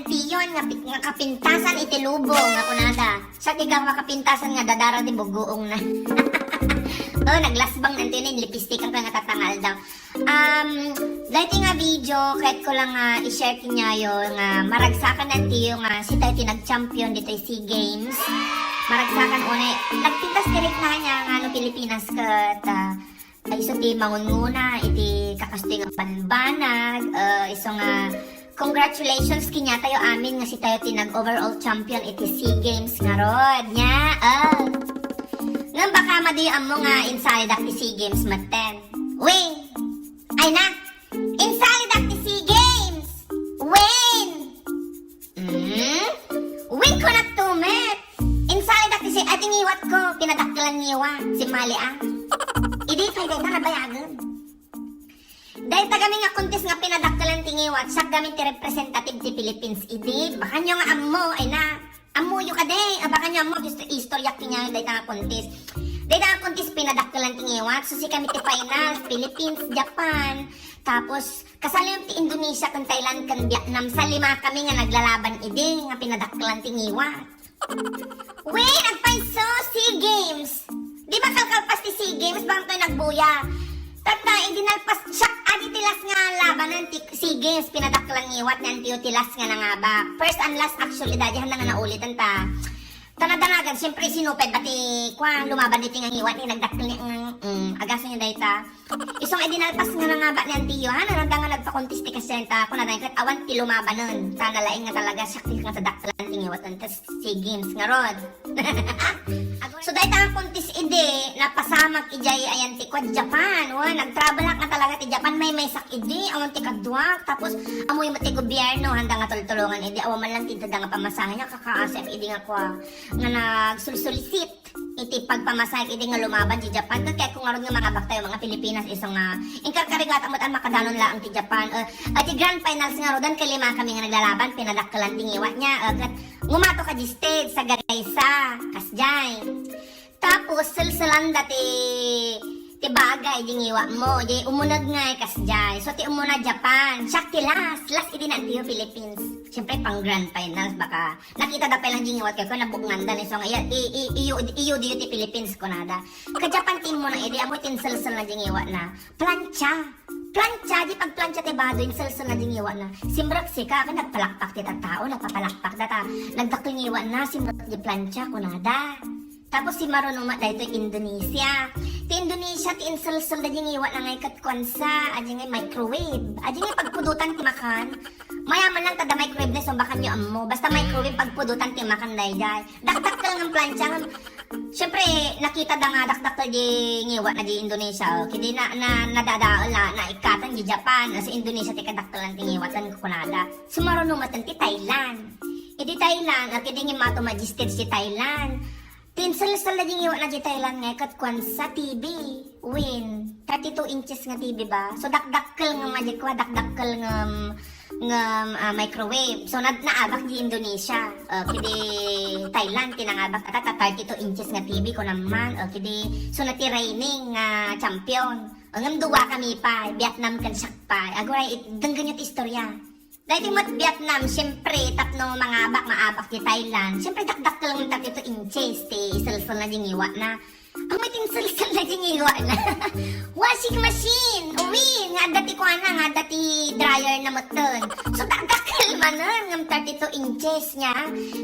yan tiyon nga kapintasan iti lubong nga kunada. Sa tigang makapintasan nga dadara di bugoong na. Oh, naglasbang nanti na lipistik ang nga tatangal daw. Dahil nga video, kahit ko lang i-share niya yung maragsakan nanti yung si tayo tinag-champion dito yung SEA Games. Maragsakan unay, nagpintas direct na niya nga no Pilipinas kat iso ti mangunguna, iti kakasting panbanag, iso nga congratulations kinya tayo amin nga si tayo tinag-overall champion iti SEA Games nga rod nya. Nga baka madiyaan mo nga inside akti SEA Games maten. Wing! Ay na! Inside akti SEA Games! Win! Win ko na tumet! Inside akti SEA... Ating iwat ko, pinadaktalan niwa, si Mali Idi kay dahil na nabayagan. Dahil tagami nga kuntis nga pinadaktalan tingiwat, siya gamit ti representative ti Philippines. Idi, baka nyo nga amo, ay na... Amuyo ka day, baka nyo mo gusto istorya kinya day tanga kuntis. Day tanga kuntis pinadaktalan tingiwat, so si kami ti finals, Philippines, Japan, tapos kasali yung ti Indonesia kan Thailand kan Vietnam, sa 5 kami nga naglalaban idi nga pinadaktalan tingiwat. Wait, nagpaiso SEA Games. Di ba kalkalpas ti SEA Games, bang tayo nagbuya? Tata, idinalpas siya, tilas nga labanan ti SEA Games, pinadaklang iwat na tilas nga nangaba. First and last actually, dadyahan na nga naulitan ta. Tanadanagan, siyempre sinupay pati kwa, lumaban dito nga iwat ni nagdaklang agaso niya dayta. Isong idinalpas nga nangaba ni Antiyo, ha? Naranda nga nagpakontisti kasi ta, kung nadayin kat awan ti lumaban nun. Tanalaing nga talaga, sakti nga sa daklang tingiwat ng SEA Games nga rod. So dahil ang kontis ide, napasamak ijay ayan ti kwad Japan. Nag-travel nga talaga ti Japan, may sak ide, awan ti kadwak. Tapos amoy mo ti gobyerno, handa nga tultulungan ide, awan man lang tintada nga pamasahe niya, kakaasef ide nga kwa, nga nagsulsulisit. Iti pagpamasahe ide nga lumaban ti Japan. Kaya kung aron nga mga baktayo, mga Pilipinas, isang inkarkarigat amot ang makadanon lang ti Japan. At ti grand finals nga rodan, kalima kami nga naglalaban, pinadakkalan tingiwat niya. Ngumato ka di stage sa Gagaysa, kasjay. Tapos, salsalanda ti bagay, di ngiwa mo. Di umunag nga kasjay. So, ti umuna Japan. Siyak ti last idi na tiyo Philippines. Siyempre, pang grand finals, baka nakita da pa lang di ngiwat kayo, kung nabugnganda ni so nga, iyo diyo ti Philippines ko nada. Ka-Japan team mo na idi, amo tinsalsal na di ngiwa na. Plancha, di pagplancha ti bado, yung salsal na dingiwa na. Simrak sika, ka nagpalakpak ti tao, nagpapalakpak data. Nagdakungiwa na, simrak di plancha, kunada. Tapos si Marunuma da ito Indonesia. Ti Indonesia, ti insalsal da dingiwa na ngay katkwansa, adi ngay microwave. Adi ngay pagpudutan ti makan. Mayaman lang tada microwave na, so baka nyo amo. Basta microwave pagpudutan ti makan dayday. Dakdak lang ang plancha. Siyempre, nakita da nga dakdak di ngiwa na di Indonesia. Kaya na nadadaol na ikatan di Japan. Sa Indonesia, ti kadaktalan ti ngiwatan kukunada. Sumarunumatan ti Thailand. Di Thailand, at kaya mato magistage si Thailand. Tinsal-sal na ngiwa na di Thailand nga katkwan sa TV. Win. 32 inches nga TV ba? So dakdakkel nga magikwa, dakdakkel nga microwave. So naabak di Indonesia. Kidi Thailand tinangabak at 32 inches nga TV ko naman. Kidi so nati reigning nga champion. Ngam duwa kami pa, Vietnam kan sak pa. Agoray denggan yung istorya. Dahil mat Vietnam, siyempre tapno maabak ti Thailand. Siyempre dakdakkel nga 32 inches ti isalsal na dingiwa na. Ang may tinsalsal na dingiwa na. Washing machine! Uwi! Nga dati ko nga dati dryer na moton. So dakdakkel manon ng 32 inches niya.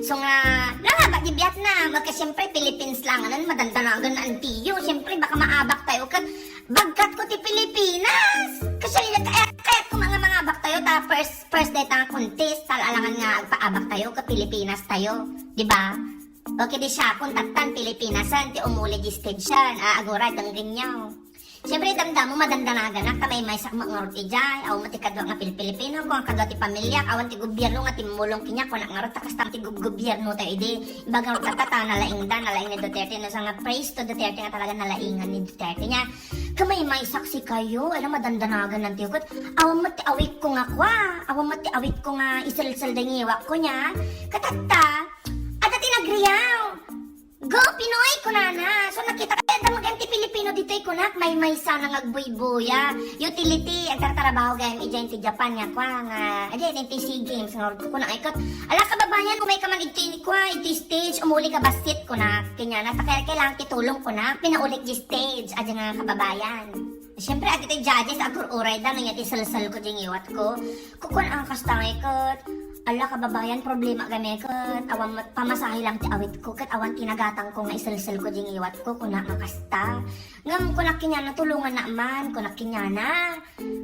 So nga, ba di Vietnam? Magka siyempre Philippines lang. Madandanagan na ang tiyo. Siyempre baka maabak tayo. Bagkat ko ti Pilipinas! Kasi kaya kung mga abak tayo, ta first day tanga contest, talalangan nga agpaabak tayo, ka Pilipinas tayo. Diba? Okay di siya, kung tatan Pilipinasan, ti umuli di stage siya, agora dang ganyaw. Siyempre, damdam mo, madandanagan na, kamay may sak mga ijay, aw matikadwa nga Pilipino, kung ang kadwa ti pamilya, awan ti gobyerno nga timulong kinya, kung nga rot, kastam ti gobyerno tayo, idi, ibagang rot tatata, nalaing ni Duterte, no, nga praise to Duterte nga talaga nalaingan ni Duterte niya, kamay may saksi kayo, alam madandanagan ng tiyukot, awan mati awik ko nga kwa, awan mati awik ko nga isalsal da ngiwak ko niya, katata, at tinagriyaw, Go, Pinoy, kunana. So, nakita kaya damag ti Pilipino dito kunak. May sana ngagbuy-buya. Utility, agtatrabaho gayam ijan ti Japan nga kwa nga. Ajan, ti SEA Games. Nga, kunak ikot. Ala, kababayan, kumay ka man iti kwa, iti stage, umuli ka basit kunak. Kanya na, kailangan titulong kunak. Pinaulit di stage. Ajan nga, kababayan. Siyempre, ati ti judges, agur-uray da, nga ti salsal ko ding iwat ko. Kukun ang kastangay kot. Ala, kababayan, problema kami kat awan pamasahe lang ti awit ko kat awan tinagatang ko nga isalsal ko ding iwat ko kuna makasta. Ngam ko nakinya na tulungan na man ko nakinya na.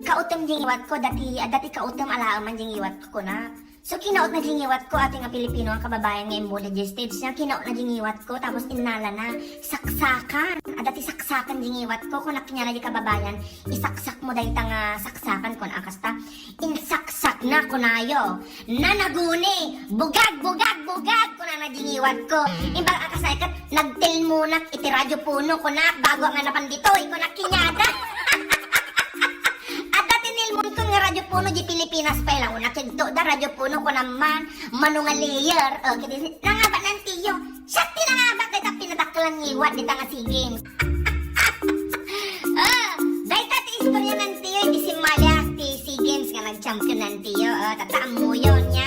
Kautem ding iwat ko dati kautem ala man ding iwat ko kuna. So kinaot na ding iwat ko ating nga Pilipino ang kababayan nga imbo stage niya kinaot na ding iwat ko tapos inala na saksakan. Dati saksakan ding iwat ko kun nakinya na di kababayan isaksak mo dahil nga saksakan kun akasta. Insaksak na kunayo. Nanaguni, bugag kuna na diniwat ko. Imbang akasay kat nagtil muna iti radyo puno ko na bago nga napanditoy ko na kinyada. At dati nilmon ko nga radyo puno di Pilipinas pa lang una kigto da radyo puno ko naman manunga layer. Okay, nangaba ng tiyo. Shakti nangaba kay ta pinadaklan niwat di nga SEA Games. Dahil tati istorya ng tiyo di si Malia ti SEA Games nga nag-champion ng tiyo. Tataam mo yun niya.